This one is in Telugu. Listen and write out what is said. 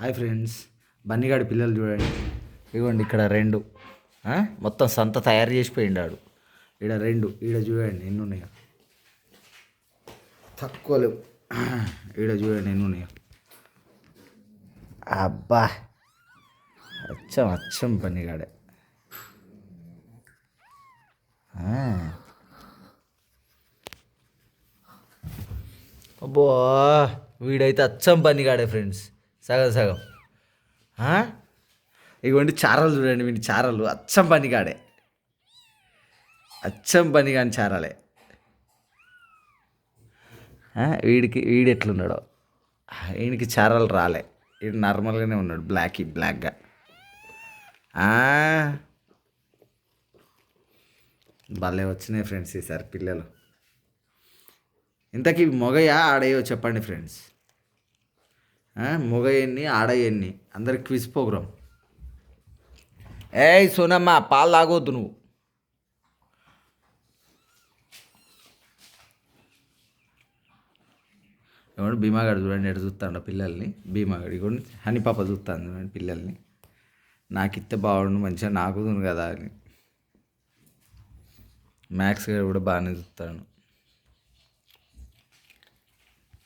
హాయ్ ఫ్రెండ్స్, బన్నీగాడి పిల్లలు చూడండి. ఇదిగోండి ఇక్కడ రెండు. మొత్తం సంత తయారు చేసిపోయిండాడు. ఈడ రెండు, ఈడ చూడండి ఎన్ని ఉన్నాయో. తక్కువ లేవు. ఈడ చూడండి ఎన్ని ఉన్నాయో. అబ్బా, అచ్చం అచ్చం బన్నీగాడే. అబ్బో, వీడైతే అచ్చం బన్నీగాడే ఫ్రెండ్స్, సగం సగం. ఇగోండి చారలు చూడండి, వీడి చారలు అచ్చం బన్నీగాడే. అచ్చం బన్నీగాని చారాలే. వీడు ఎట్లున్నాడో, వీడికి చారాలు రాలే. వీడు నార్మల్గానే ఉన్నాడు, బ్లాక్గా. భలే వచ్చినాయి ఫ్రెండ్స్ ఈసారి పిల్లలు. ఇంతకీ మొగయా ఆడయో చెప్పండి ఫ్రెండ్స్. మొగ ఎన్ని ఆడ ఎన్ని, అందరికి క్విజ్ ప్రోగ్రామ్. ఏయ్ సోనమ్మ, పాలు తాగొద్దు నువ్వు. ఏమంటే భీమాగాడు చూడండి ఎటు చూస్తాడు పిల్లల్ని. భీమాగాడు ఇవ్వండి, హనీ పాప చూస్తాను చూడండి పిల్లల్ని. నాకు ఇస్తే బాగుండు, మంచిగా నాకుతుంది కదా అని. మ్యాథ్స్ గారు కూడా బాగానే చూస్తాడు.